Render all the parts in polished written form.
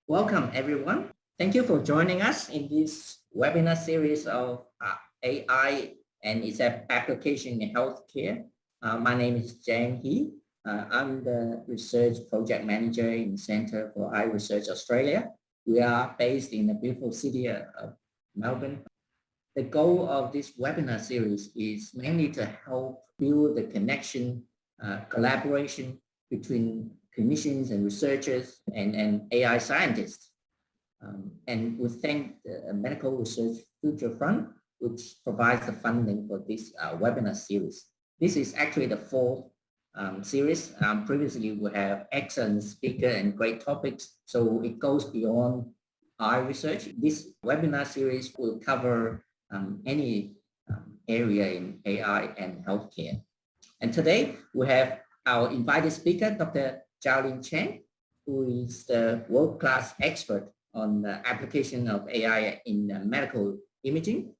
Welcome, everyone. Thank you for joining us in this webinar series of AI and its application in healthcare. My name is Jan He. I'm the Research Project Manager in Center for Eye Research Australia. We are based in the beautiful city of Melbourne. The goal of this webinar series is mainly to help build the connection, collaboration between clinicians and researchers and AI scientists. And we thank the Medical Research Future Fund, which provides the funding for this webinar series. This is actually the fourth series. Previously, we have excellent speaker and great topics, so it goes beyond eye research. This webinar series will cover any area in AI and healthcare. And today, we have our invited speaker, Dr. Zhaolin Chen, who is the world-class expert on the application of AI in medical imaging.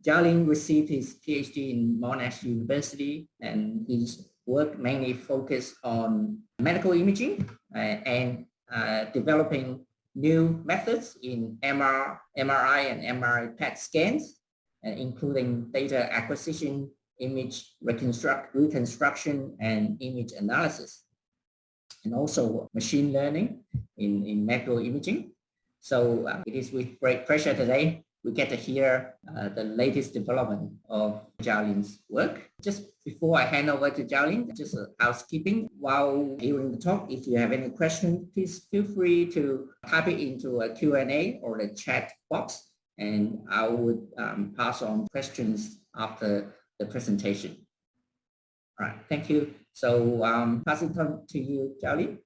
Zhaolin received his PhD in Monash University, and his work mainly focused on medical imaging and developing new methods in MRI and PET scans, including data acquisition, image reconstruction, and image analysis, and also machine learning in medical imaging. So it is with great pleasure today we get to hear the latest development of Zhaolin's work. Just before I hand over to Zhaolin, just a housekeeping. While hearing the talk, if you have any questions, please feel free to type it into a Q&A or the chat box, and I would pass on questions after the presentation. All right, thank you. So passing on to you, Zhaolin.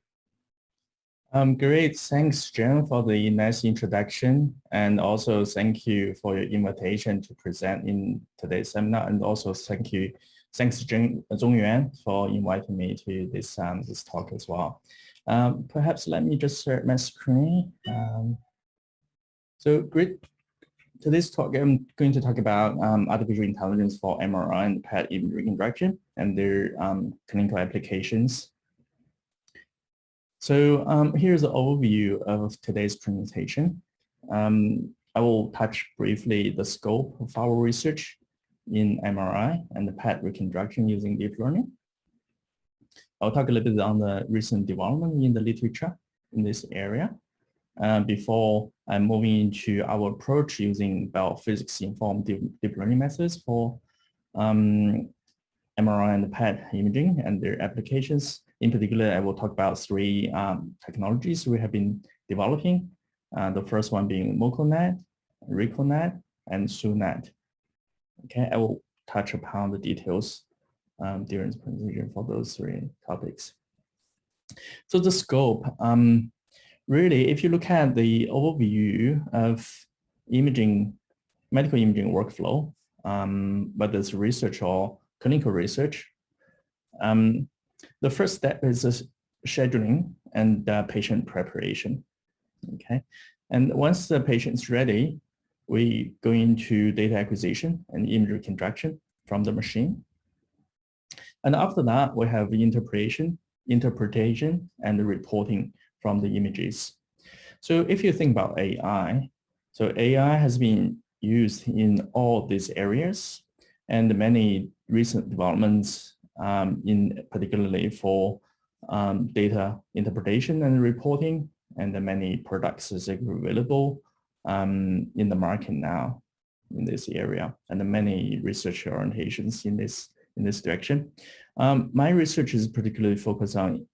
Great, thanks, Jen, for the nice introduction, and also thank you for your invitation to present in today's seminar, and also thanks Zhongyuan for inviting me to this talk as well. Perhaps let me just share my screen. So great. Today's talk, I'm going to talk about artificial intelligence for MRI and PET image reconstruction and their clinical applications. So here's an overview of today's presentation. I will touch briefly the scope of our research in MRI and the PET reconstruction using deep learning. I'll talk a little bit on the recent development in the literature in this area before I'm moving into our approach using biophysics-informed deep learning methods for MRI and PET imaging and their applications. In particular, I will talk about three technologies we have been developing. The first one being MoCoNet, Reconnect, and SUNet. Okay, I will touch upon the details during the presentation for those three topics. So the scope, really, if you look at the overview of imaging, medical imaging workflow, whether it's research or clinical research, the first step is scheduling and patient preparation. Okay, and once the patient's ready, we go into data acquisition and image reconstruction from the machine. And after that, we have interpretation, and reporting from the images. So if you think about AI, so AI has been used in all these areas, and many recent developments in particularly for data interpretation and reporting, and the many products is available in the market now in this area, and the many research orientations in this direction. My research is particularly focused on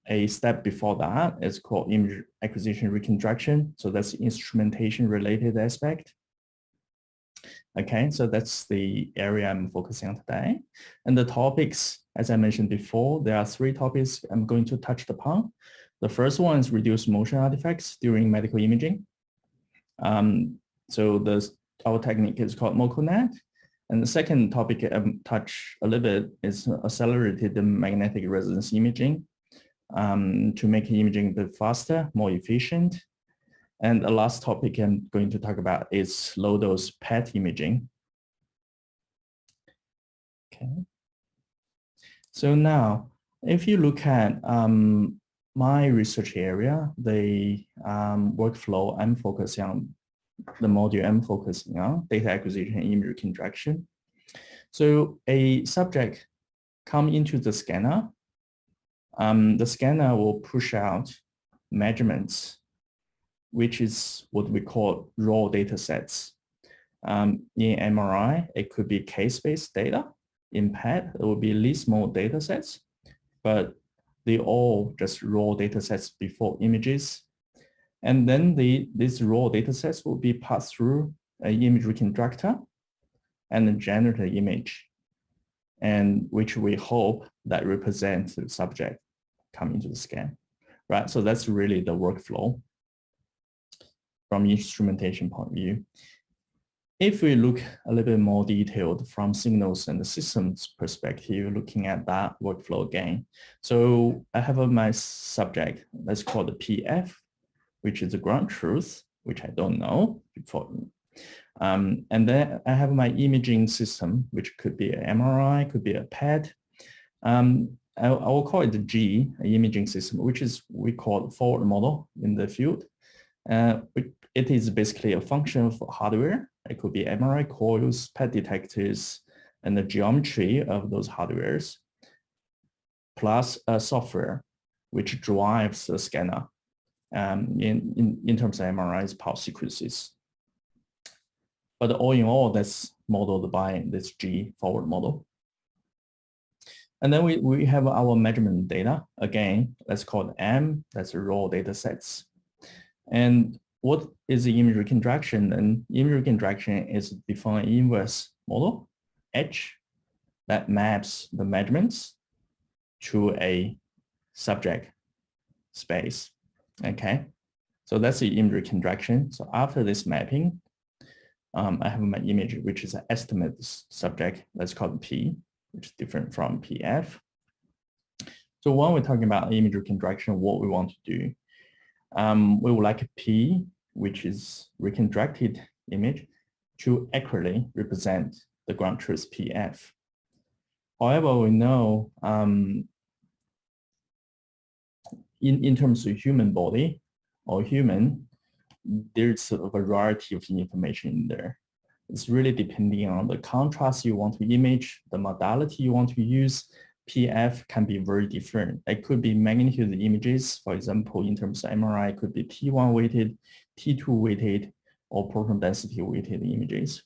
a step before that. It's called image acquisition reconstruction. So that's the instrumentation related aspect. Okay, so that's the area I'm focusing on today. And the topics, as I mentioned before, there are three topics I'm going to touch upon. The first one is reduce motion artifacts during medical imaging. So our technique is called MoCoNet. And the second topic I touch a little bit is accelerated magnetic resonance imaging to make imaging a bit faster, more efficient. And the last topic I'm going to talk about is low-dose PET imaging. Okay. So now, if you look at my research area, the workflow I'm focusing on, the module I'm focusing on, data acquisition and image reconstruction. So a subject come into the scanner. The scanner will push out measurements, which is what we call raw data sets. In MRI, it could be case-based data. In PET, it will be least small data sets, but they all just raw data sets before images. And then these raw data sets will be passed through an image reconstructor and generate an image, and which we hope that represents the subject coming to the scan, right? So that's really the workflow from instrumentation point of view. If we look a little bit more detailed from signals and the systems perspective, looking at that workflow again. So I have my subject, let's call it PF, which is the ground truth, which I don't know before. And then I have my imaging system, which could be an MRI, could be a PET. I will call it the G, an imaging system, which is we call the forward model in the field. It is basically a function of hardware. It could be MRI coils, PET detectors, and the geometry of those hardwares, plus a software which drives the scanner in terms of MRI's power sequences. But all in all, that's modeled by this G forward model. And then we have our measurement data. Again, let's call it M, that's raw data sets. And what is the image reconstruction? And image reconstruction is defined inverse model, H, that maps the measurements to a subject space, okay? So that's the image reconstruction. So after this mapping, I have my image, which is an estimate subject, let's call it P, which is different from PF. So when we're talking about image reconstruction, what we want to do, we would like a P, which is reconstructed image, to accurately represent the ground truth PF. However, we know in terms of human body or human, there's a variety of information in there. It's really depending on the contrast you want to image, the modality you want to use. PF can be very different. It could be magnitude images. For example, in terms of MRI, it could be T1 weighted, T2 weighted, or proton density weighted images.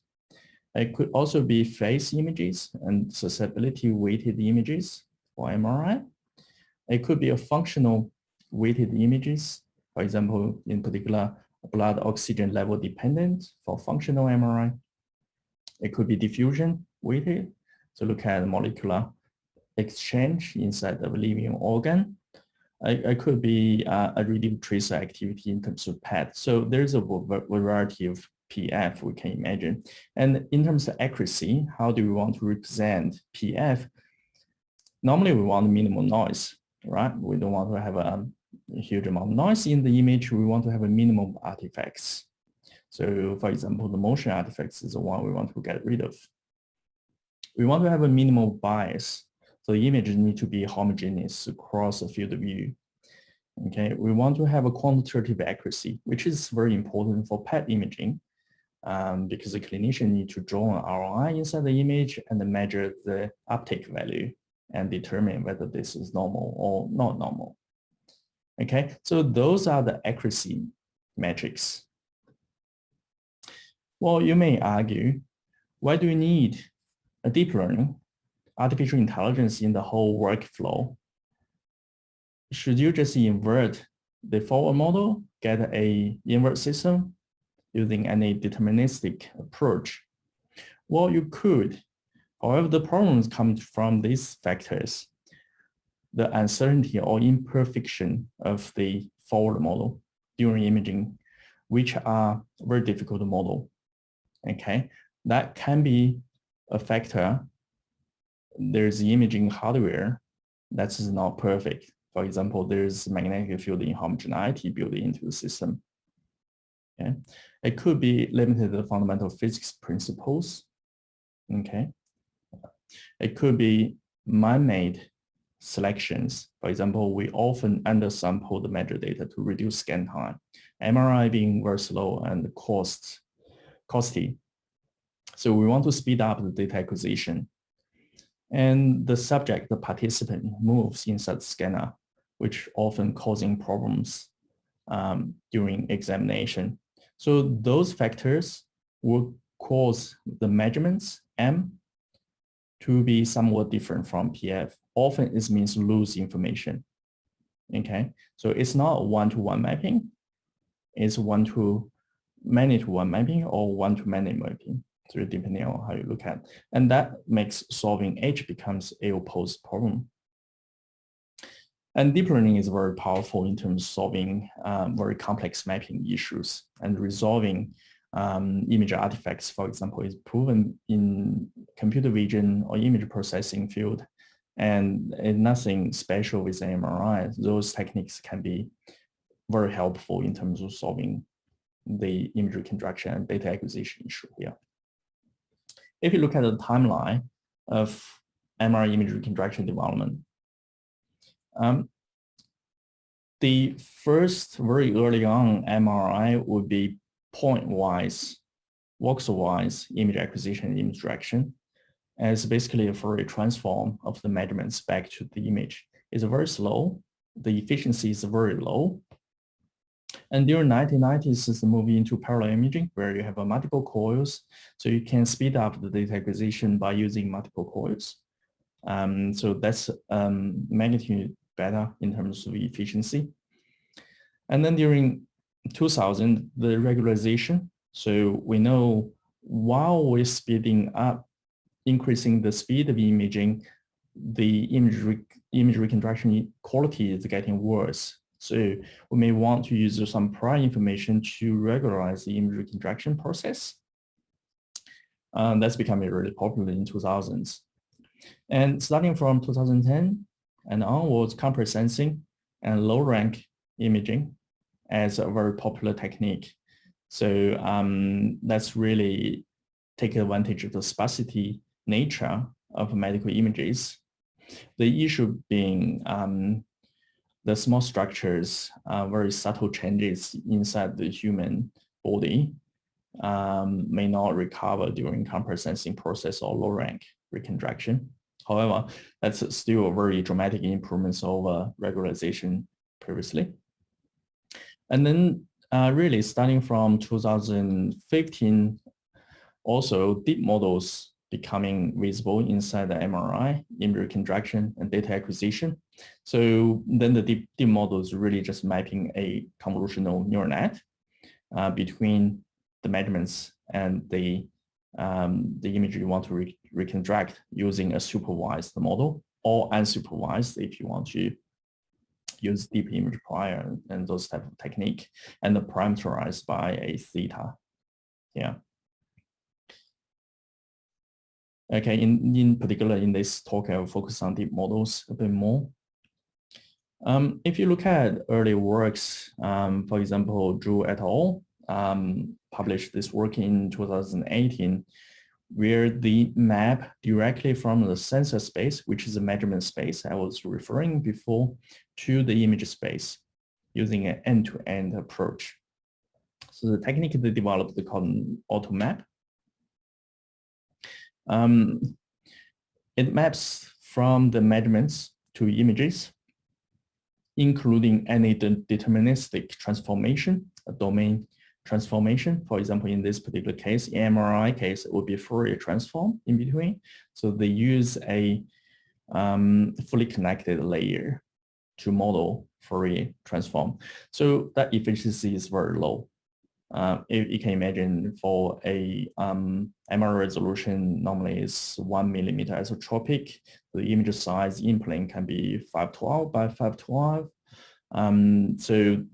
It could also be phase images and susceptibility weighted images for MRI. It could be a functional weighted images. For example, in particular, blood oxygen level dependent for functional MRI. It could be diffusion weighted. So look at molecular exchange inside of a living organ. It could be a reading tracer activity in terms of PET. So there's a variety of PF we can imagine. And in terms of accuracy, how do we want to represent PF? Normally we want minimal noise, right? We don't want to have a huge amount of noise in the image. We want to have a minimum artifacts. So for example, the motion artifacts is the one we want to get rid of. We want to have a minimal bias. So the images need to be homogeneous across the field of view. Okay, we want to have a quantitative accuracy, which is very important for PET imaging because the clinician need to draw an ROI inside the image and then measure the uptake value and determine whether this is normal or not normal. Okay, so those are the accuracy metrics. Well, you may argue, why do we need a deep learning, artificial intelligence in the whole workflow? Should you just invert the forward model, get a invert system using any deterministic approach? Well, you could. However, the problems come from these factors, the uncertainty or imperfection of the forward model during imaging, which are very difficult to model. Okay, that can be a factor. There's imaging hardware that is not perfect. For example, there's magnetic field inhomogeneity built into the system. Okay, it could be limited to fundamental physics principles. Okay, it could be man-made selections. For example, we often undersample the metadata to reduce scan time. MRI being very slow and costly. So we want to speed up the data acquisition. And the subject, the participant, moves inside the scanner, which often causing problems during examination. So those factors will cause the measurements M to be somewhat different from PF. Often it means lose information. Okay, so it's not one-to-one mapping, it's many-to-one mapping or one-to-many mapping. So depending on how you look at it. And that makes solving H becomes a opposed problem. And deep learning is very powerful in terms of solving very complex mapping issues and resolving image artifacts, for example, is proven in computer vision or image processing field. And nothing special with MRI. Those techniques can be very helpful in terms of solving the image reconstruction and data acquisition issue here. If you look at the timeline of MRI image reconstruction development, the first very early on MRI would be point-wise, voxel-wise image acquisition and image direction as basically a Fourier transform of the measurements back to the image. It's very slow. The efficiency is very low. And during 1990s, it's moving into parallel imaging where you have multiple coils. So you can speed up the data acquisition by using multiple coils. So that's magnitude better in terms of efficiency. And then during 2000, the regularization. So we know while we're speeding up, increasing the speed of imaging, the image reconstruction quality is getting worse. So we may want to use some prior information to regularize the image reconstruction process. That's becoming really popular in 2000s. And starting from 2010 and onwards, compression sensing and low rank imaging as a very popular technique. So that's really take advantage of the sparsity nature of medical images. The issue being the small structures, very subtle changes inside the human body may not recover during compression sensing process or low rank reconstruction. However, that's still a very dramatic improvements over regularization previously. And then really starting from 2015, also deep models becoming visible inside the MRI, image reconstruction and data acquisition. So then the deep models really just mapping a convolutional neural net between the measurements and the image you want to reconstruct using a supervised model or unsupervised if you want to use deep image prior and those type of technique and parameterized by a theta. Yeah. Okay, in particular in this talk, I will focus on deep models a bit more. If you look at early works, for example, Zhu et al. Published this work in 2018, where they map directly from the sensor space, which is a measurement space I was referring before, to the image space using an end-to-end approach. So the technique they developed, they call Automap. It maps from the measurements to images, including any deterministic transformation, a domain transformation. For example, in this particular case, in MRI case, it would be a Fourier transform in between. So they use a fully connected layer to model Fourier transform. So that efficiency is very low. You can imagine for a MRI resolution normally is 1 millimeter isotropic. The image size in plane can be 512 by 512. So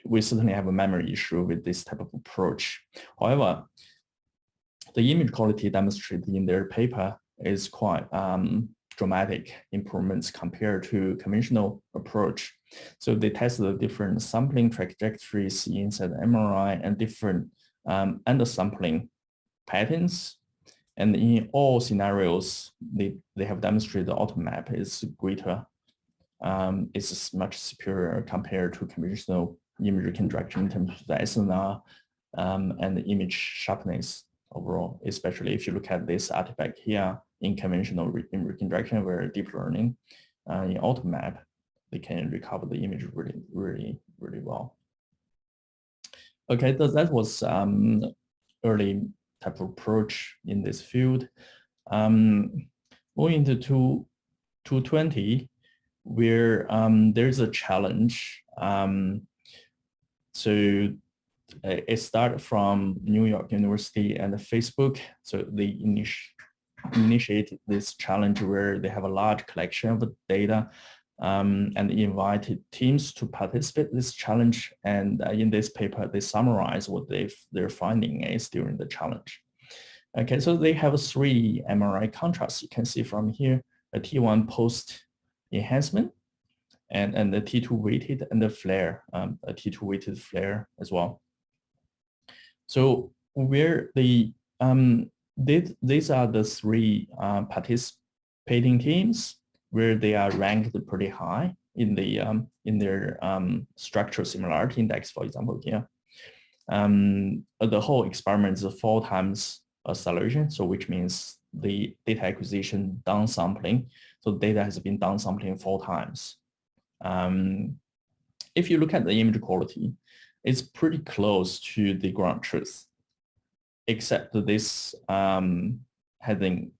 we certainly have a memory issue with this type of approach. However, the image quality demonstrated in their paper is quite dramatic improvements compared to conventional approach. So they tested the different sampling trajectories inside MRI and different undersampling patterns. And in all scenarios, they have demonstrated the Automap is greater is much superior compared to conventional image reconstruction in terms of the SNR and the image sharpness overall, especially if you look at this artifact here in conventional image reconstruction where deep learning in Automap, they can recover the image really well. Okay, so that was early type of approach in this field. Moving into 220, where there's a challenge. So it started from New York University and Facebook. So they initiated this challenge where they have a large collection of data and invited teams to participate in this challenge. And in this paper, they summarize what their finding is during the challenge. Okay, so they have 3 MRI contrasts. You can see from here, a T1 post enhancement and the T2 weighted and the flare, a T2 weighted flare as well. So where the these are the 3 participating teams where they are ranked pretty high in the in their structural similarity index, for example, here. The whole experiment is 4 times acceleration, so which means the data acquisition downsampling. So data has been downsampling 4 times. If you look at the image quality, it's pretty close to the ground truth, except this having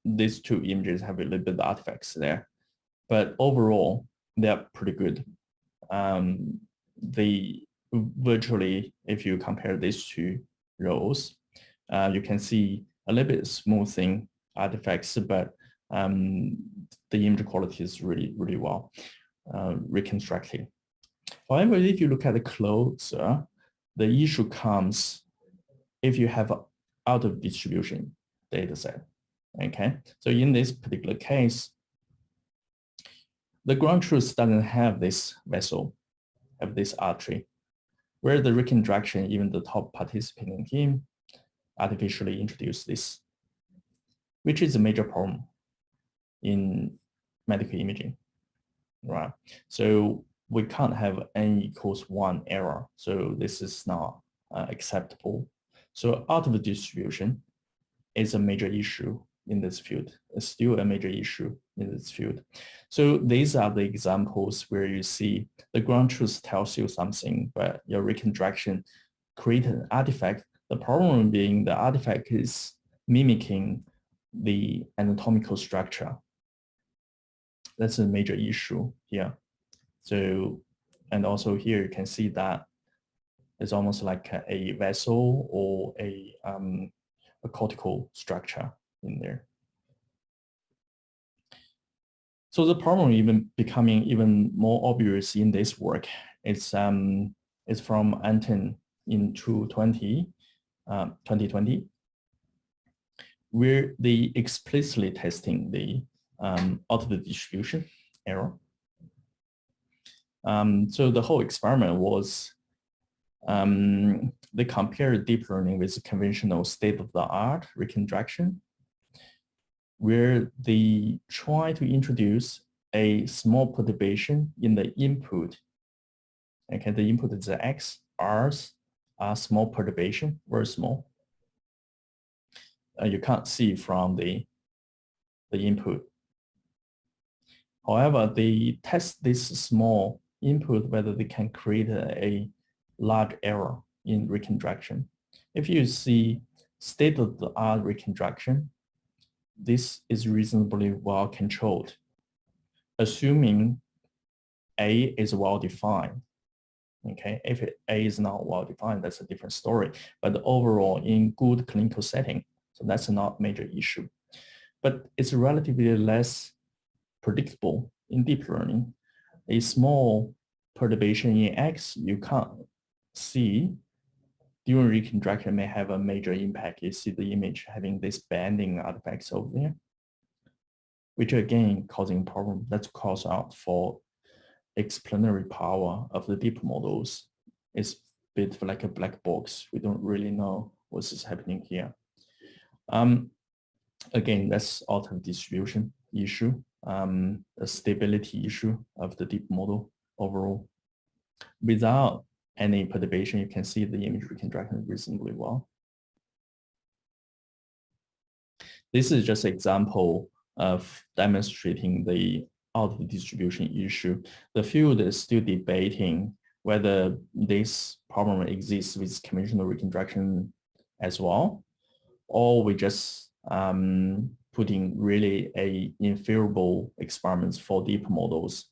these 2 images have a little bit of artifacts there, but overall they're pretty good. They virtually, if you compare these 2 rows, you can see a little bit smoothing artifacts, but the image quality is really well reconstructed. However, if you look at the closer, the issue comes if you have an out of distribution data set. Okay, so in this particular case, the ground truth doesn't have this vessel, have this artery, where the reconstruction, even the top participating team, artificially introduced this, which is a major problem in medical imaging, right? So we can't have n=1 error. So this is not acceptable. So out of the distribution is a major issue in this field. It's still a major issue in this field. So these are the examples where you see the ground truth tells you something, but your reconstruction created an artifact. The problem being the artifact is mimicking the anatomical structure. That's a major issue here. So, and also here you can see that it's almost like a vessel or a cortical structure in there. So the problem even becoming even more obvious in this work. It's from Anton in 2020, where they explicitly testing the out of the distribution error. So the whole experiment was they compared deep learning with conventional state-of-the-art reconstruction, where they try to introduce a small perturbation in the input. Okay, the input is the X, R's are small perturbation, very small. You can't see from the input. However, they test this small input whether they can create a large error in reconstruction. If you see state-of-the-art reconstruction, this is reasonably well controlled, assuming A is well defined. Okay, if A is not well defined, that's a different story. But overall, in good clinical setting, so that's not a major issue. But it's relatively less predictable in deep learning. A small perturbation in X you can't see during reconstruction may have a major impact. You see the image having this banding artifacts over there, which again causing problem. That's cause out for explanatory power of the deep models. It's a bit like a black box. We don't really know what is happening here. Again, that's out of distribution issue. a stability issue of the deep model overall. Without any perturbation, you can see the image reconstruction reasonably well. This is just an example of demonstrating the out distribution issue. The field is still debating whether this problem exists with conventional reconstruction as well, or we just putting really a inferable experiments for deep models.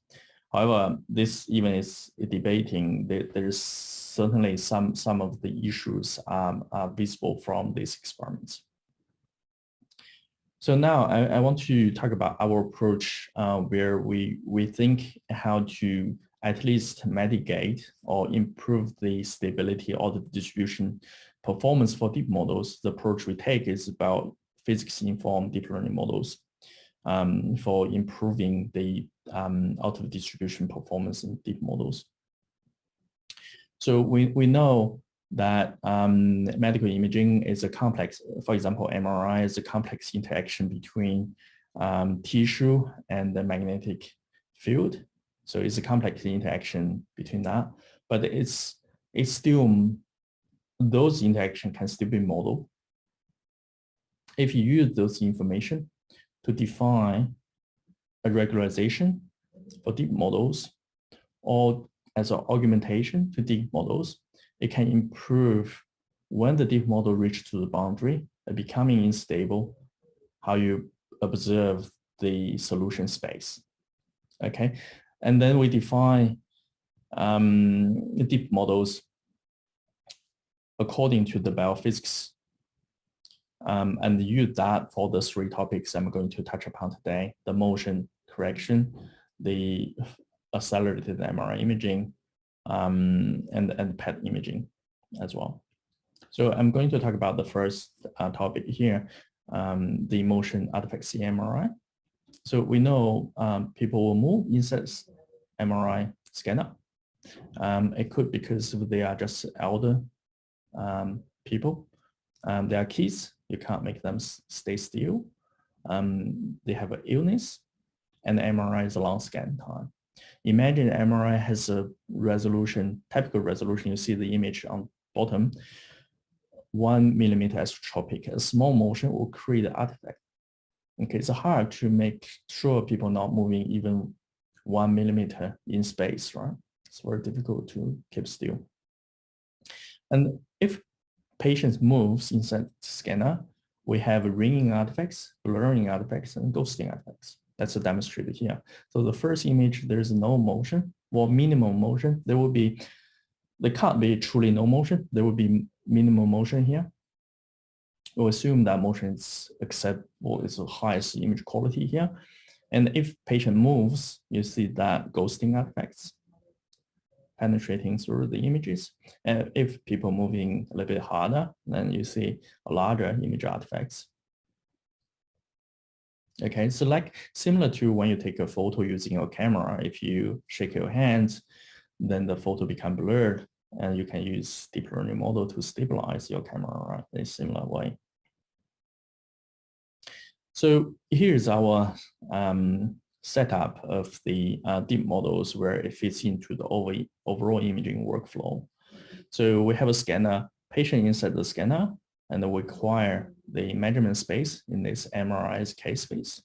However, this even is debating that there's certainly some of the issues are visible from these experiments. So now I want to talk about our approach where we think how to at least mitigate or improve the stability or the distribution performance for deep models. The approach we take is about physics-informed deep learning models for improving the out of distribution performance in deep models. So we know that medical imaging is a complex, for example, MRI is a complex interaction between tissue and the magnetic field. So it's a complex interaction between that, but it's still, those interactions can still be modeled. If you use those information to define a regularization for deep models or as an augmentation to deep models, it can improve when the deep model reaches to the boundary, becoming unstable, how you observe the solution space. Okay, and then we define deep models according to the biophysics and use that for the three topics I'm going to touch upon today: the motion correction, the accelerated MRI imaging, and PET imaging as well. So I'm going to talk about the first topic here, the motion artifacts in MRI. So we know people will move inside MRI scanner. It could be because they are just elder people. They are kids. You can't make them stay still. They have an illness, and the MRI is a long scan time. Imagine MRI has a resolution, typical resolution. You see the image on bottom, 1 millimeter isotropic. A small motion will create an artifact. Okay, it's hard to make sure people not moving even 1 millimeter in space, right? It's very difficult to keep still. And if patients moves inside the scanner, we have ringing artifacts, blurring artifacts, and ghosting artifacts. That's demonstrated here. So the first image, there's no motion or minimum motion. There can't be truly no motion. There will be minimum motion here. We'll assume that motion is acceptable, is the highest image quality here. And if patient moves, you see that ghosting artifacts penetrating through the images. And if people moving a little bit harder, then you see a larger image artifacts. Okay, so like similar to when you take a photo using your camera, if you shake your hands, then the photo become blurred, and you can use deep learning model to stabilize your camera, right, in a similar way. So here's our setup of the deep models where it fits into the overall imaging workflow. So we have a scanner, patient inside the scanner, and we acquire the measurement space in this MRI's case space.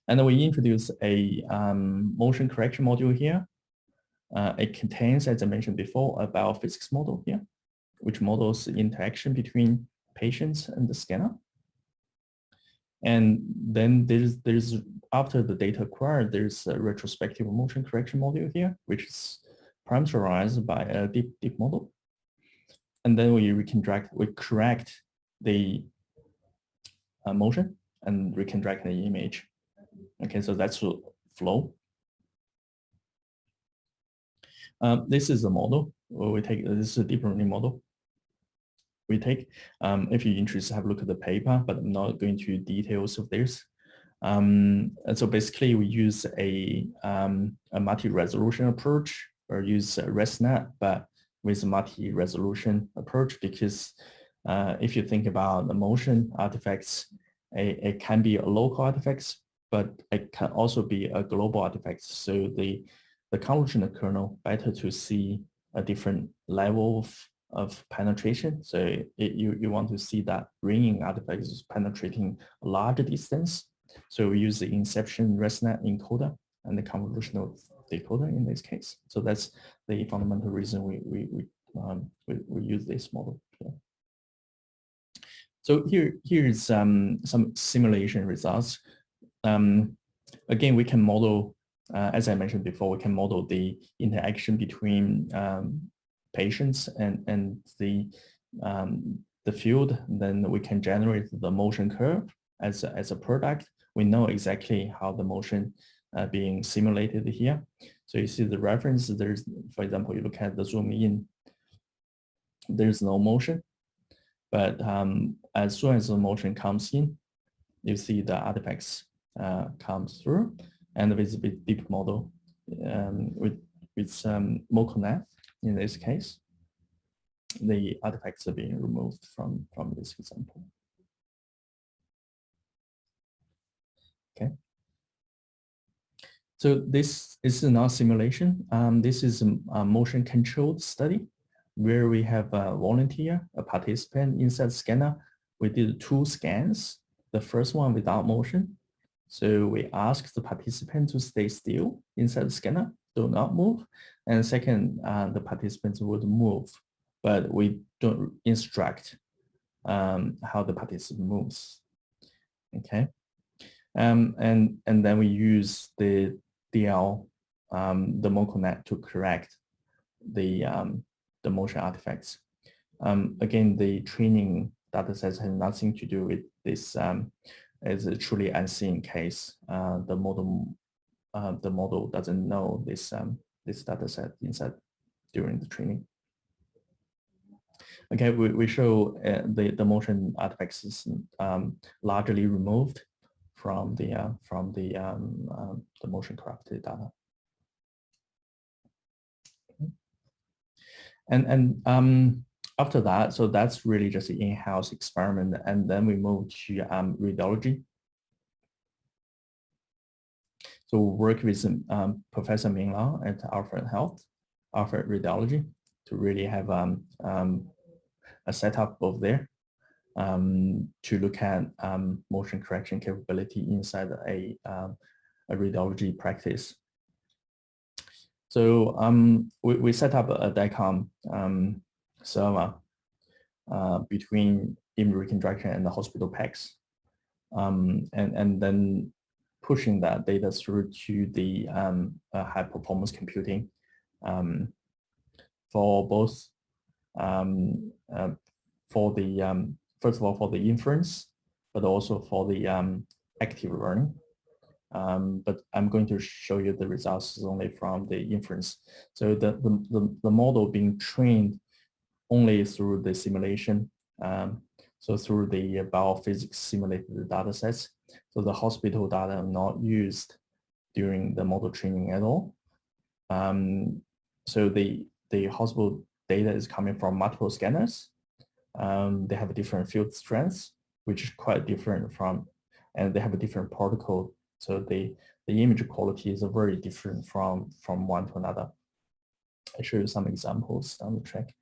And then we introduce a motion correction module here. It contains, as I mentioned before, a biophysics model here, which models the interaction between patients and the scanner. And then there's after the data acquired, there's a retrospective motion correction module here, which is parameterized by a deep model. And then we correct the motion and reconstruct the image. Okay, so that's the flow. This is a model we take. This is a deep learning model we take. If you're interested, have a look at the paper, but I'm not going to details of this. And so basically, we use a multi-resolution approach, or use ResNet, but with a multi-resolution approach, because if you think about the motion artifacts, it can be a local artifacts, but it can also be a global artifact. So the convolutional kernel better to see a different level of penetration. So you want to see that ringing artifact is penetrating a larger distance. So we use the inception ResNet encoder and the convolutional decoder in this case. So that's the fundamental reason we use this model. Yeah. So here's some simulation results. Again, we can model, as I mentioned before, we can model the interaction between patients and the field. Then we can generate the motion curve as a product. We know exactly how the motion being simulated here. So you see the reference. There's, for example, you look at the zoom in. There's no motion, but as soon as the motion comes in, you see the artifacts comes through, and with deep model with MoConnect in this case, the artifacts are being removed from this example. Okay. So this is not simulation. This is a motion controlled study where we have a volunteer, a participant inside the scanner. We did 2 scans. The first one without motion. So we asked the participant to stay still inside the scanner, do not move. And second, the participants would move, but we don't instruct how the participant moves. Okay. And then we use the DL, the MoConnect to correct the motion artifacts. Again, the training data sets has nothing to do with this. Is a truly unseen case. The model doesn't know this data set inside during the training. Okay, we show the motion artifacts is largely removed from the motion corrupted data. And after that, so that's really just an in-house experiment, and then we move to radiology. So we work with Professor Ming Lao at Alfred Radiology to really have a setup over there to look at motion correction capability inside a radiology practice. So we set up a DICOM server between image reconstruction and the hospital PACS, and then pushing that data through to the high performance computing for both for the first of all for the inference, but also for the active learning. But I'm going to show you the results only from the inference. So the model being trained only through the simulation, so through the biophysics simulated data sets. So the hospital data are not used during the model training at all. So the hospital data is coming from multiple scanners. They have a different field strengths, which is quite different from, and they have a different protocol. So the image quality is very different from one to another. I'll show you some examples down the track.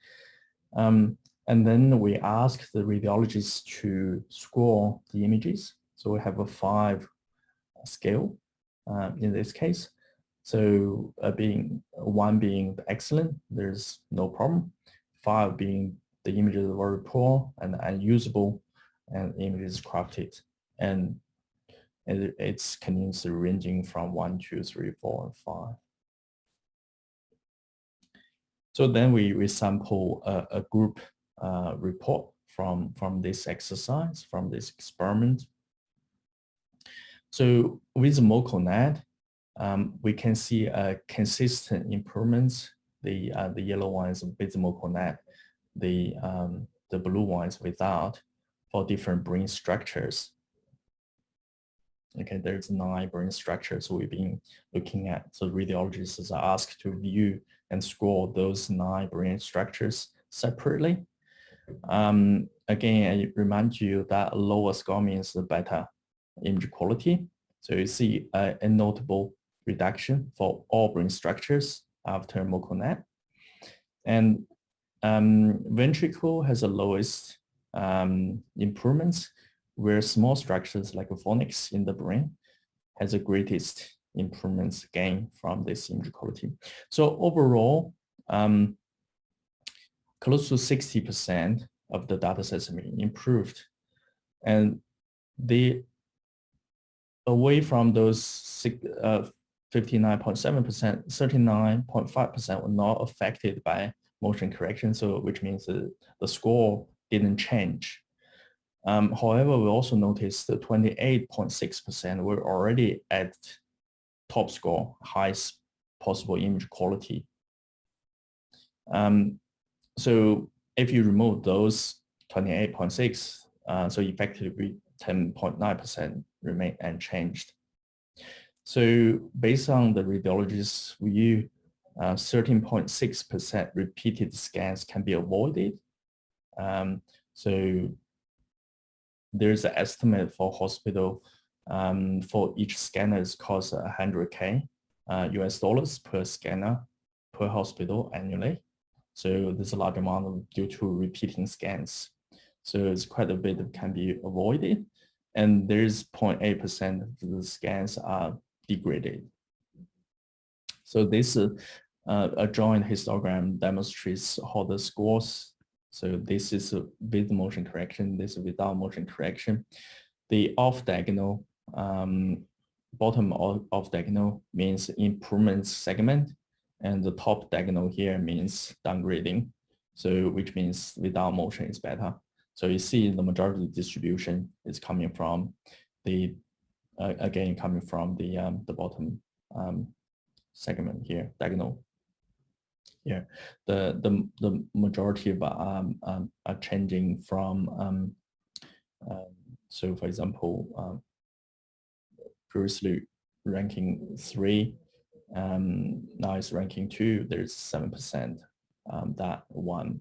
And then we ask the radiologists to score the images. So we have a 5 scale in this case. So 1 being excellent, there's no problem. 5 being the images are very poor and unusable, and images corrupted. And it's continuously ranging from 1, 2, 3, 4, and 5. So then we sample a group report from this exercise, from this experiment. So with MoConnect, we can see a consistent improvements. The yellow one is with MoConnect, the blue one is without, for different brain structures. Okay, there's 9 brain structures we've been looking at. So radiologists are asked to view and score those 9 brain structures separately. Again, I remind you that lower score means the better image quality. So you see a notable reduction for all brain structures after MoCoNet. And ventricle has the lowest improvements, where small structures like phonics in the brain has the greatest improvements gain from this image quality. So overall, close to 60% of the data sets have been improved. And away from those 59.7%, 39.5% were not affected by motion correction, so which means the score didn't change. However, we also noticed that 28.6% were already at top score, highest possible image quality. So if you remove those 28.6, so effectively 10.9% remain unchanged. So based on the radiologist's view, 13.6% repeated scans can be avoided. So there's an estimate for hospital for each scanner is cost $100K US dollars per scanner per hospital annually. So there's a large amount due to repeating scans. So it's quite a bit that can be avoided. And there's 0.8% of the scans are degraded. So this a joint histogram demonstrates how the scores. So this is with motion correction, this is without motion correction. The off-diagonal, bottom off-diagonal means improvement segment, and the top diagonal here means downgrading. So which means without motion is better. So you see the majority distribution is coming from the, again, coming from the bottom segment here, diagonal. Here, the majority of are changing from, so for example, previously ranking 3, now it's ranking 2, there's 7% that one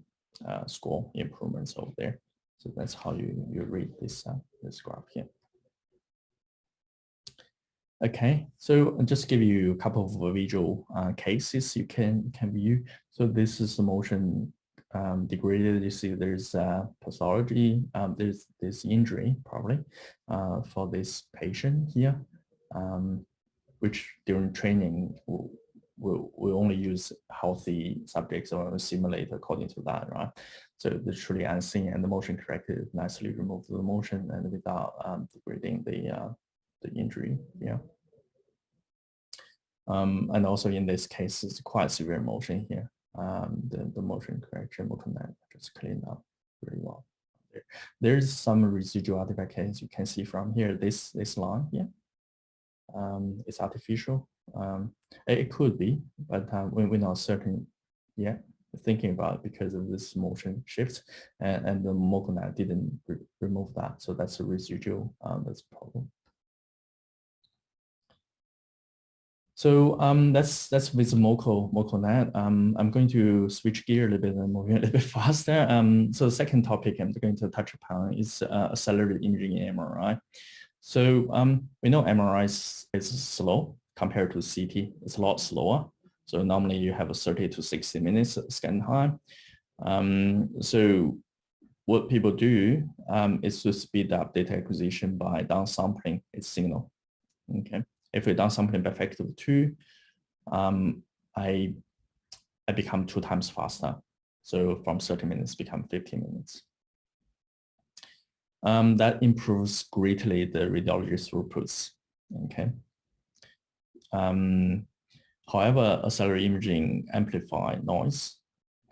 score improvements over there. So that's how you read this graph here. Okay, so I'll just give you a couple of visual cases you can view. So this is the motion degraded. You see there's pathology, there's this injury probably for this patient here, which during training we only use healthy subjects or simulate according to that, right? So they're truly unseen, and the motion corrected nicely removes the motion and without degrading the injury, yeah. And also in this case, it's quite severe motion here. The motion correction MoCoNet just cleaned up very well. There's some residual artifact case you can see from here. This line here, it's artificial. It could be, but we're not certain yet. Thinking about it because of this motion shift, and the MoCoNet didn't remove that, so that's a residual. That's a problem. So that's with MoCoNet. I'm going to switch gear a little bit and move a little bit faster. So the second topic I'm going to touch upon is accelerated imaging in MRI. So we know MRI is slow compared to CT. It's a lot slower. So normally you have a 30 to 60 minutes scan time. So what people do is to speed up data acquisition by downsampling its signal. Okay. If we downsampling by factor of 2, I become 2 times faster. So from 30 minutes become 15 minutes. That improves greatly the radiologist throughputs. Okay. However, accelerated imaging amplify noise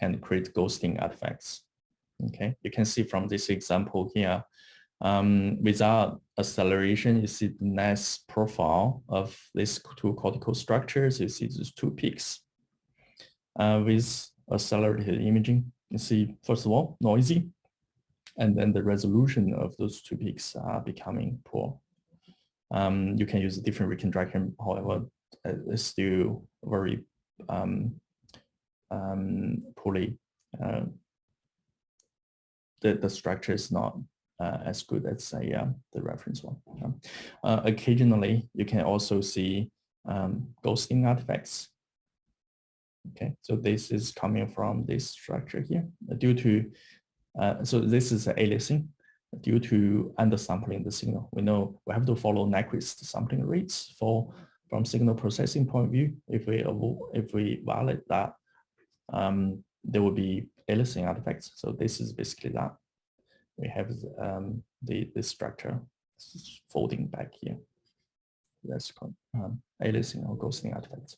and create ghosting artifacts. Okay, you can see from this example here, without acceleration, you see the nice profile of these 2 cortical structures. You see these 2 peaks. With accelerated imaging, you see, first of all, noisy, and then the resolution of those 2 peaks are becoming poor. You can use a different reconstruction, however, it's still very poorly. The structure is not as good as the reference one. Occasionally, you can also see ghosting artifacts. Okay, so this is coming from this structure here due to, so this is aliasing due to undersampling the signal. We know we have to follow Nyquist sampling rates from signal processing point of view. If we violate that, there will be aliasing artifacts. So this is basically that. We have the structure folding back here. That's called aliasing or ghosting artifacts.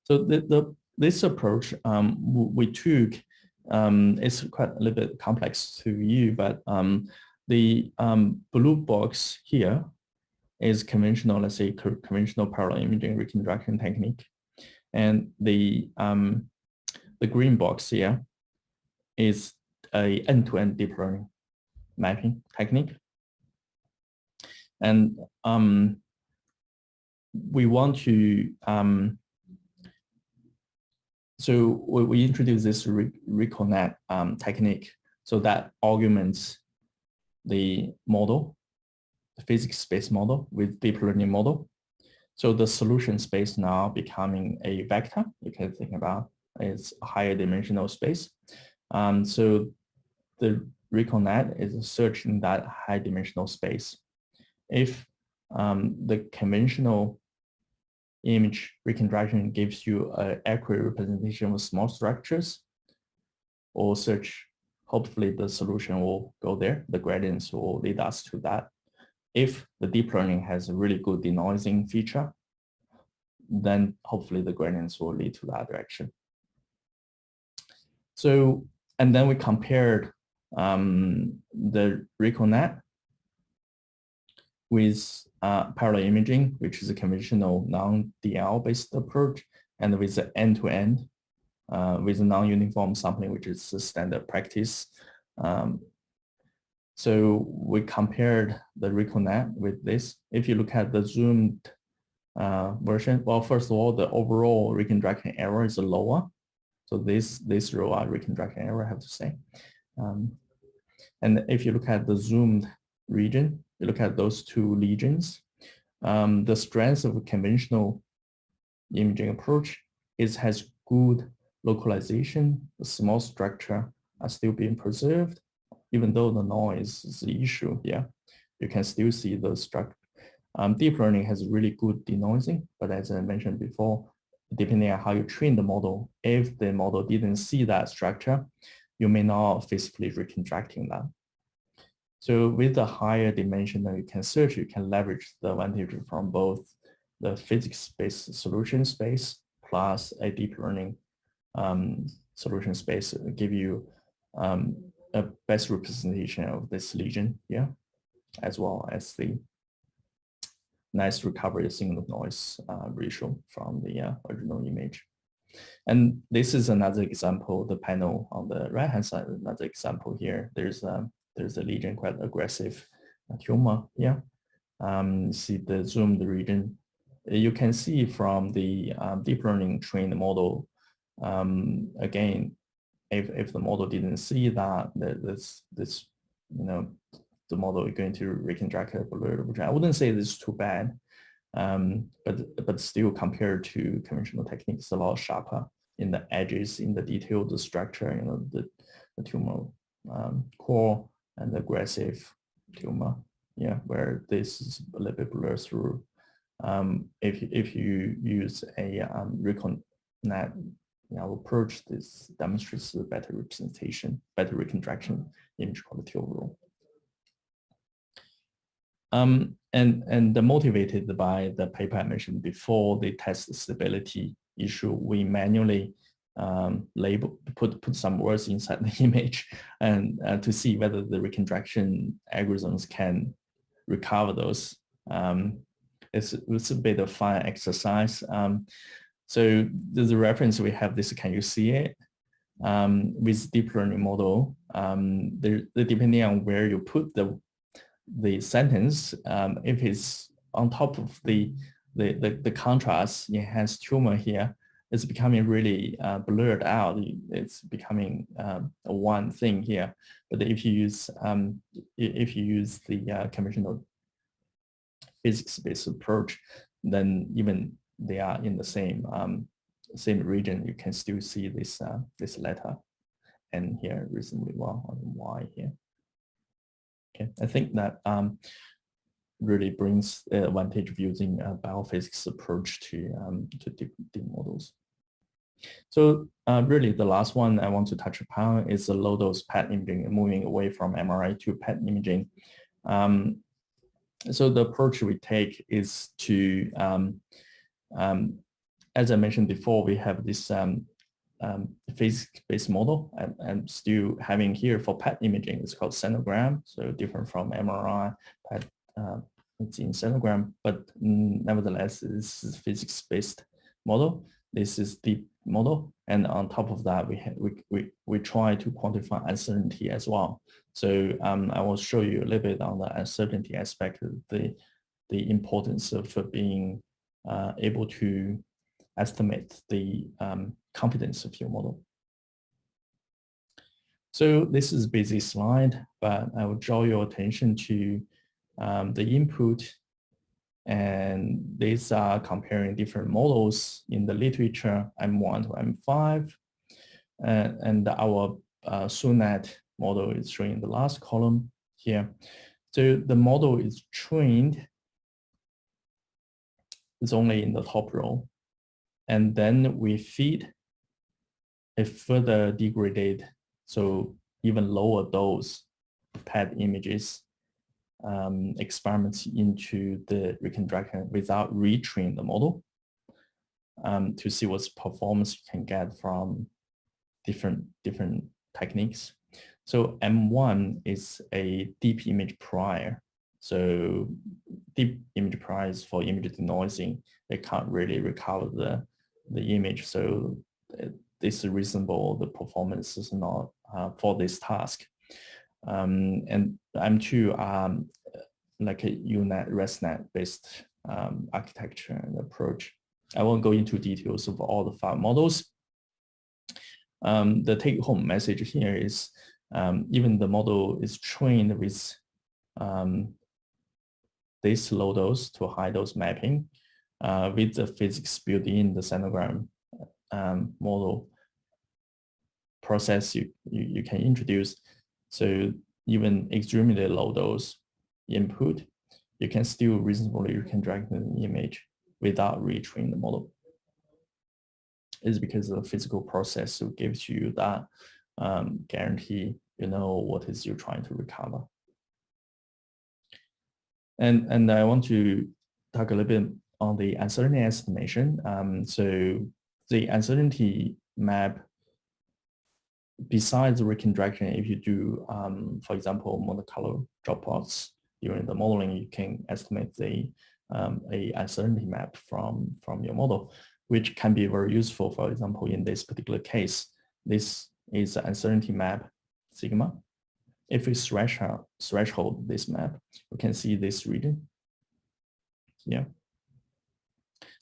So this approach we took is quite a little bit complex to view, but the blue box here is conventional, let's say conventional parallel imaging reconstruction technique, and the green box here is a end-to-end deep learning mapping technique, and we want to so we introduce this Reconnect technique, so that augments the model, the physics space model with deep learning model. So the solution space now becoming a vector. You can think about it's a higher dimensional space. So the Reconnect is searching that high dimensional space. If the conventional image reconstruction gives you an accurate representation of small structures, or search, hopefully the solution will go there. The gradients will lead us to that. If the deep learning has a really good denoising feature, then hopefully the gradients will lead to that direction. So, and then we compared the Reconnect with parallel imaging, which is a conventional non-DL based approach, and with the end-to-end with non-uniform sampling, which is the standard practice. So we compared the Reconnect with this. If you look at the zoomed version, well, first of all, the overall reconstruction error is lower. So this row are reconstruction error, I have to say. And if you look at the zoomed region, you look at those two regions, the strength of a conventional imaging approach has good localization. The small structure are still being preserved, even though the noise is the issue here. You can still see the structure. Deep learning has really good denoising, but as I mentioned before, depending on how you train the model, if the model didn't see that structure, you may not physically reconstructing that. So with the higher dimension that you can search, you can leverage the advantage from both the physics-based solution space plus a deep learning solution space, give you a best representation of this lesion here, as well as the nice recovery of signal noise ratio from the original image. And this is another example, the panel on the right-hand side, another example here. There's a lesion, quite aggressive tumor here. See the zoomed region. You can see from the deep learning trained model, again, if the model didn't see that, this the model is going to reconstruct a blurred region. I wouldn't say this is too bad, but still compared to conventional techniques, a lot sharper in the edges, in the detailed structure, the tumor core and the aggressive tumor, yeah, where this is a little bit blurred through. If you use a Reconnect approach, this demonstrates a better representation, better reconstruction image quality overall. And motivated by the paper I mentioned before, the test stability issue, we manually put some words inside the image and to see whether the reconstruction algorithms can recover those. It's a bit of fun exercise. So there's a reference we have this, can you see it? With deep learning model, depending on where you put the sentence, if it's on top of the contrast enhanced tumor here, it's becoming really blurred out. It's becoming one thing here. But if you use the conventional physics-based approach, then even they are in the same region, you can still see this this letter and here reasonably well on Y here. Okay, I think that really brings the advantage of using a biophysics approach to deep models. So really the last one I want to touch upon is the low-dose PET imaging, moving away from MRI to PET imaging. So the approach we take is to, as I mentioned before, we have this physics-based model, and still having here for PET imaging, it's called centigram, so different from MRI, PET, it's in centigram, but nevertheless, this is physics-based model. This is deep model, and on top of that, we try to quantify uncertainty as well. So I will show you a little bit on the uncertainty aspect of the importance of being able to estimate the confidence of your model. So this is a busy slide, but I will draw your attention to the input, and these are comparing different models in the literature, M1 to M5, and our SUNET model is shown in the last column here. So the model is trained, it's only in the top row, and then we feed a further degraded, so even lower dose PET images experiments into the reconstruction without retraining the model to see what performance you can get from different techniques. So M1 is a deep image prior. So deep image prior is for image denoising. They can't really recover the image. So this is reasonable. The performance is not for this task. And M2 like a UNet ResNet based architecture and approach. I won't go into details of all the 5 models. The take-home message here is even the model is trained with this low dose to high dose mapping with the physics built in the centigram model process you can introduce. So even extremely low dose input, you can still reasonably reconstruct an image without retraining the model. It's because the physical process gives you that guarantee, you know what is you're trying to recover. And I want to talk a little bit on the uncertainty estimation. So the uncertainty map, besides the reconstruction, if you do, for example, monocolor dropouts during the modeling, you can estimate the a uncertainty map from your model, which can be very useful. For example, in this particular case, this is the uncertainty map sigma. If we threshold this map, we can see this region. Yeah,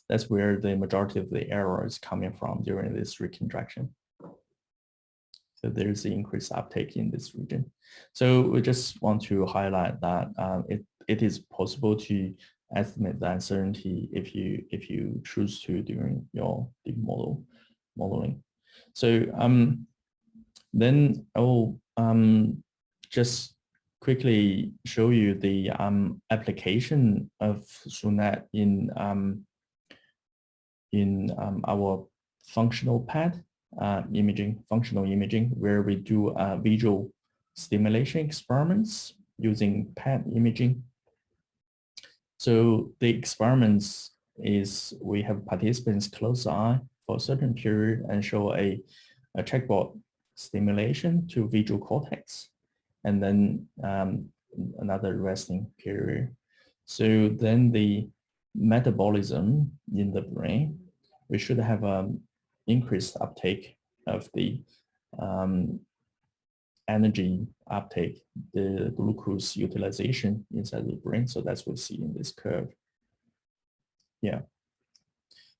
that's where the majority of the error is coming from during this reconstruction. So there's the increased uptake in this region. So we just want to highlight that it is possible to estimate the uncertainty if you choose to during your deep modeling. So then I will just quickly show you the application of SUNET in our functional PET functional imaging, where we do visual stimulation experiments using PET imaging. So the experiments is we have participants close the eye for a certain period and show a checkboard stimulation to visual cortex, and then another resting period. So then the metabolism in the brain, we should have increased uptake of the energy uptake, the glucose utilization inside the brain. So that's what we see in this curve. Yeah.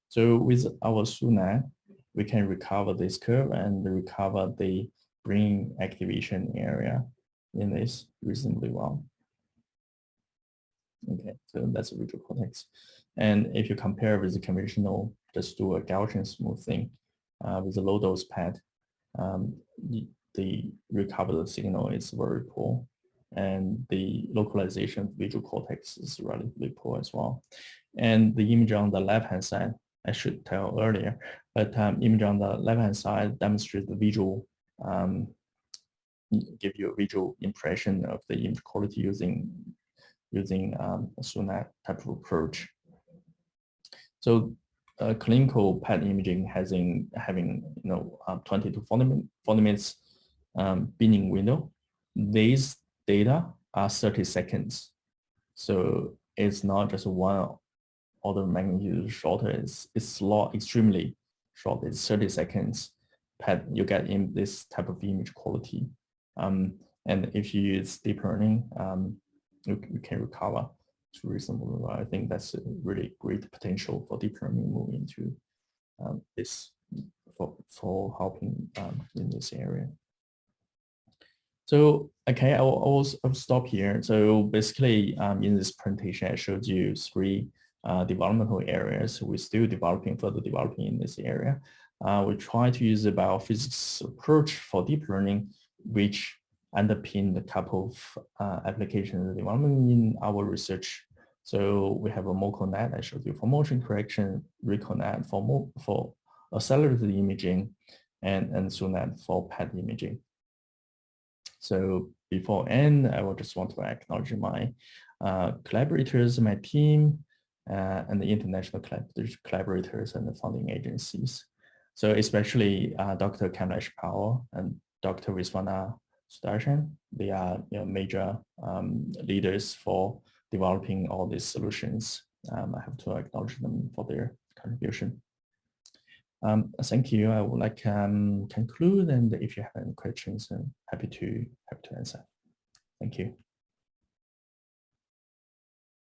So with our SUNET, we can recover this curve and recover the brain activation area in this reasonably well. Okay, so that's a visual cortex. And if you compare with the conventional, just do a Gaussian smoothing with the low-dose PET, the recovered signal is very poor, and the localization of visual cortex is relatively poor as well. And the image on the left-hand side, I should tell earlier, but image on the left-hand side demonstrates the visual, give you a visual impression of the image quality using a SUNAT type of approach. So clinical PET imaging having 20 to 40 minutes binning window. These data are 30 seconds. So it's not just one order of magnitude shorter, it's extremely short. It's 30 seconds PET, you get in this type of image quality. And if you use deep learning, you can recover to reasonable level. I think that's a really great potential for deep learning moving into this for helping in this area. So, okay, I'll stop here. So basically, in this presentation, I showed you three developmental areas. We're still further developing in this area. We try to use a biophysics approach for deep learning, which underpin a couple of application development in our research. So we have a MoCoNet, I showed you, for motion correction, Reconnect for accelerated imaging, and SUNAT for PET imaging. So before end, I will just want to acknowledge my collaborators, my team, and the international collaborators and the funding agencies. So especially Dr. Kamlesh Powell and Dr. Viswana Sudarshan. They are major leaders for developing all these solutions. I have to acknowledge them for their contribution. Thank you. I would like to conclude, and if you have any questions, I'm happy to answer. Thank you.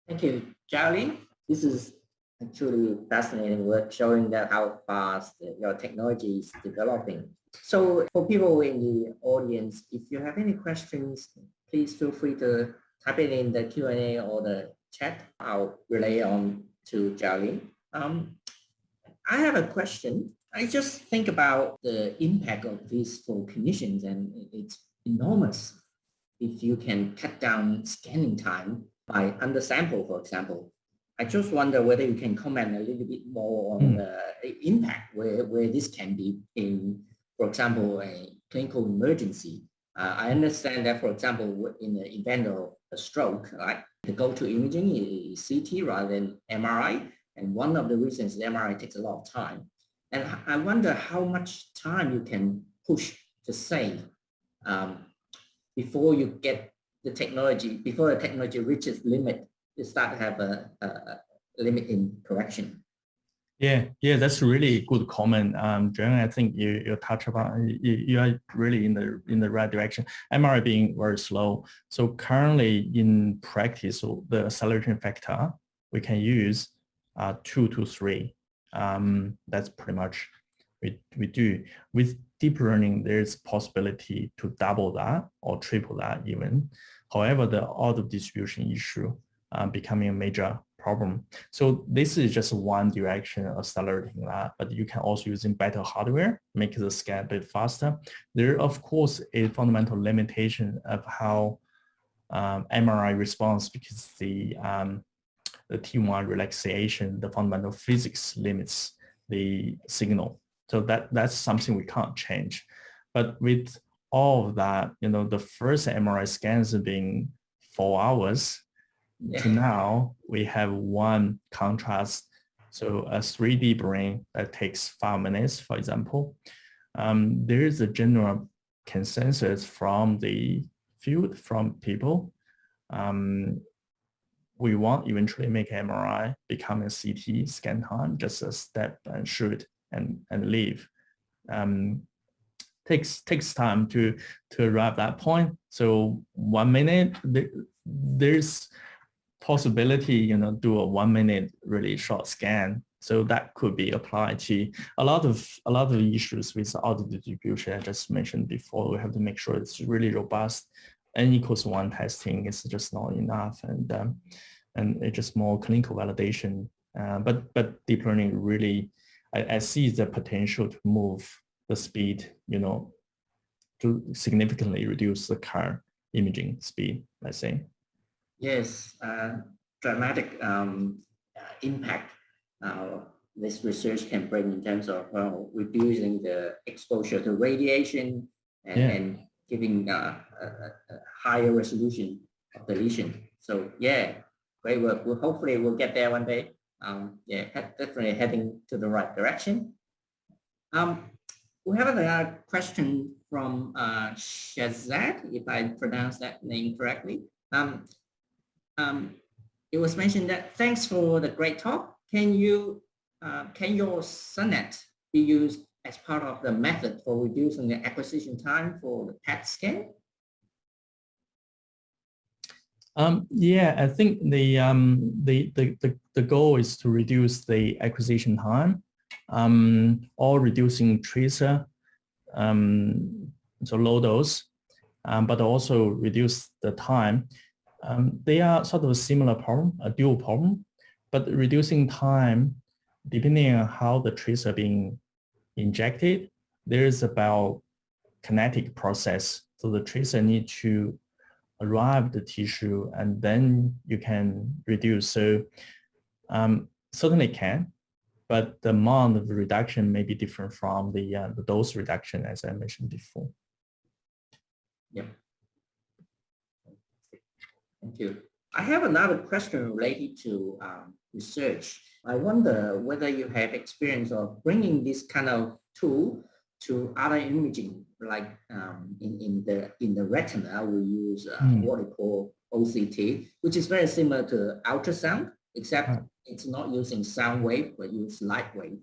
Thank you, Zhaolin. This is actually fascinating work showing that how fast your technology is developing. So for people in the audience, if you have any questions, please feel free to type it in the Q&A or the chat. I'll relay on to Zhaolin. I have a question. I just think about the impact of this for clinicians, and it's enormous. If you can cut down scanning time by undersample, for example, I just wonder whether you can comment a little bit more on the impact where this can be in, for example, a clinical emergency. I understand that, for example, in the event of a stroke, right, the go-to imaging is CT rather than MRI. And one of the reasons the MRI takes a lot of time. And I wonder how much time you can push to save before you get the technology, before the technology reaches limit, you start to have a limit in correction. Yeah, that's a really good comment, John. I think you touch about you are really in the right direction. MRI being very slow, so currently in practice, the acceleration factor we can use 2 to 3. That's pretty much we do. With deep learning, there's possibility to double that or triple that even. However, the order distribution issue becoming a major problem. So this is just one direction accelerating that, but you can also using better hardware, make the scan a bit faster. There, of course, a fundamental limitation of how MRI responds because the T1 relaxation, the fundamental physics limits the signal. So that's something we can't change. But with all of that, the first MRI scans being 4 hours, to now we have one contrast. So a 3D brain that takes 5 minutes, for example. There is a general consensus from the field, from people. We want eventually make MRI become a CT scan time, just a step and shoot and leave. Takes time to arrive that point. So 1 minute, there's possibility, do a 1 minute really short scan, So that could be applied to a lot of issues with auto distribution I just mentioned before. We have to make sure it's really robust. N=1 testing is just not enough, and it's just more clinical validation. But deep learning really, I see the potential to move the speed, to significantly reduce the current imaging speed, let's say. Yes, dramatic impact this research can bring in terms of reducing the exposure to radiation and giving a higher resolution of the lesion. So yeah, great work. Hopefully we'll get there one day. Yeah, definitely heading to the right direction. We have another question from Shazad, if I pronounce that name correctly. It was mentioned that thanks for the great talk. Can your Sonnet be used as part of the method for reducing the acquisition time for the PET scan? Yeah, I think the goal is to reduce the acquisition time, or reducing tracer, so low dose, but also reduce the time. They are sort of a similar problem, a dual problem, but reducing time, depending on how the tracer being injected, there is about kinetic process. So the tracer need to arrive the tissue and then you can reduce. So certainly can, but the amount of reduction may be different from the dose reduction, as I mentioned before. Yep. Thank you. I have another question related to research. I wonder whether you have experience of bringing this kind of tool to other imaging, like in the retina, we use what we call OCT, which is very similar to ultrasound, except it's not using sound wave, but use light wave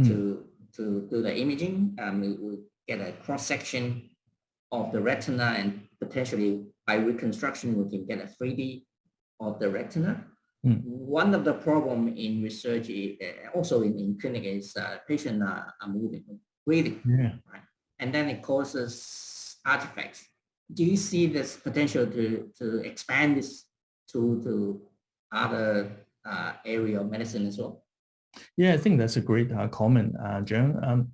to do the imaging. We get a cross section of the retina, and potentially by reconstruction, we can get a 3D of the retina. One of the problem in research, also in clinic, is patients are moving, breathing, right? And then it causes artifacts. Do you see this potential to expand this to other area of medicine as well? Yeah, I think that's a great comment, John.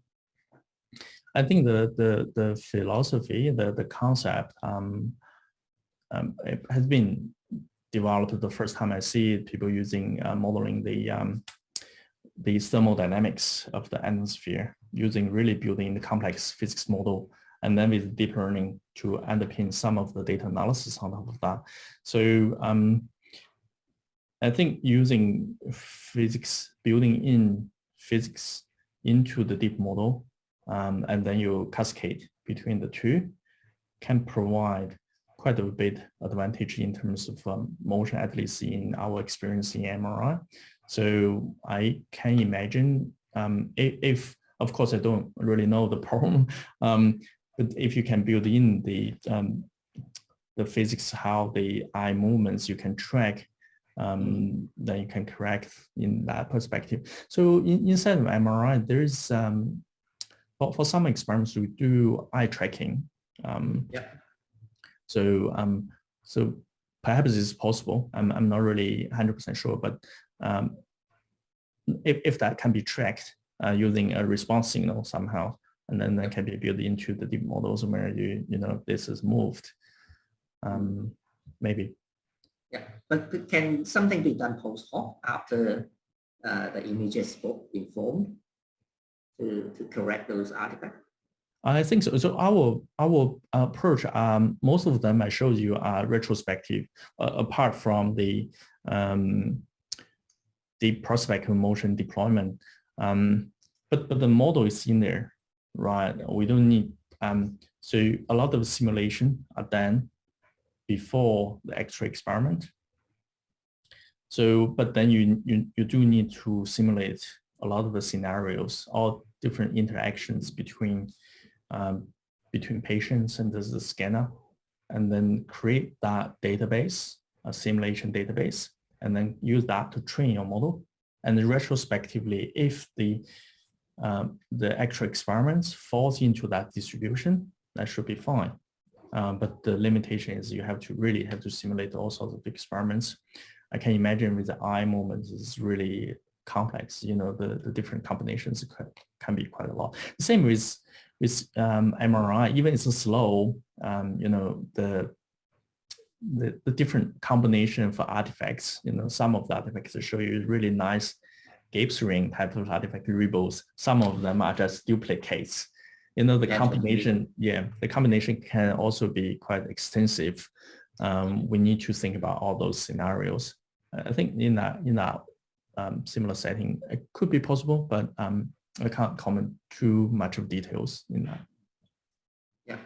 I think the philosophy, the concept, it has been developed the first time I see people using modeling the thermodynamics of the atmosphere, using really building the complex physics model, and then with deep learning to underpin some of the data analysis on top of that. So I think using physics, building in physics into the deep model, and then you cascade between the two, can provide quite a bit advantage in terms of motion, at least in our experience in MRI. So I can imagine if, of course, I don't really know the problem, but if you can build in the physics, how the eye movements you can track, then you can correct in that perspective. So inside of MRI, there is for some experiments we do eye tracking. So perhaps it's possible. I'm not really 100% sure, but if that can be tracked using a response signal somehow, and then that can be built into the deep models where this is moved, maybe. Yeah, but can something be done post hoc after the image has been formed to correct those artifacts? I think so. So our approach, most of them I showed you are retrospective, apart from the prospective motion deployment. But the model is in there, right? We don't need so a lot of simulation are done before the X-ray experiment. So, but then you do need to simulate a lot of the scenarios, all different interactions between patients and the scanner, and then create that database, a simulation database, and then use that to train your model, And then retrospectively, if the actual experiments falls into that distribution, that should be fine. But the limitation is you really have to simulate all sorts of experiments. I can imagine with the eye movements is really complex. You know, the different combinations can be quite a lot. The same with MRI, even it's slow. You know, the different combination for artifacts. You know, some of the artifacts show you really nice Gibbs ring type of artifact ribbons. Some of them are just duplicates. You know, the combination, the combination can also be quite extensive. We need to think about all those scenarios. I think in that similar setting, it could be possible, but I can't comment too much of details in that. Yeah,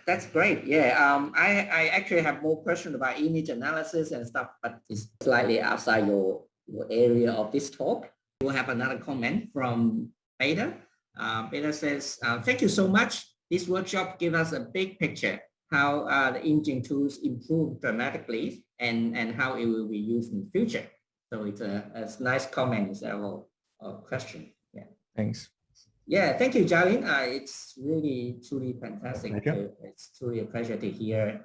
that's great. Yeah, I actually have more questions about image analysis and stuff, but it's slightly outside your area of this talk. We'll have another comment from Peter. Peter says, thank you so much. This workshop gives us a big picture how the imaging tools improve dramatically and how it will be used in the future. So it's a nice comment instead of a question. Yeah. Thanks. Yeah, thank you, Zhaolin. It's really, truly fantastic. It's truly a pleasure to hear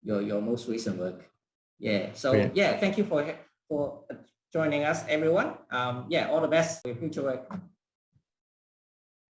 your most recent work. Yeah, so yeah, thank you for joining us, everyone. Yeah, all the best for your future work.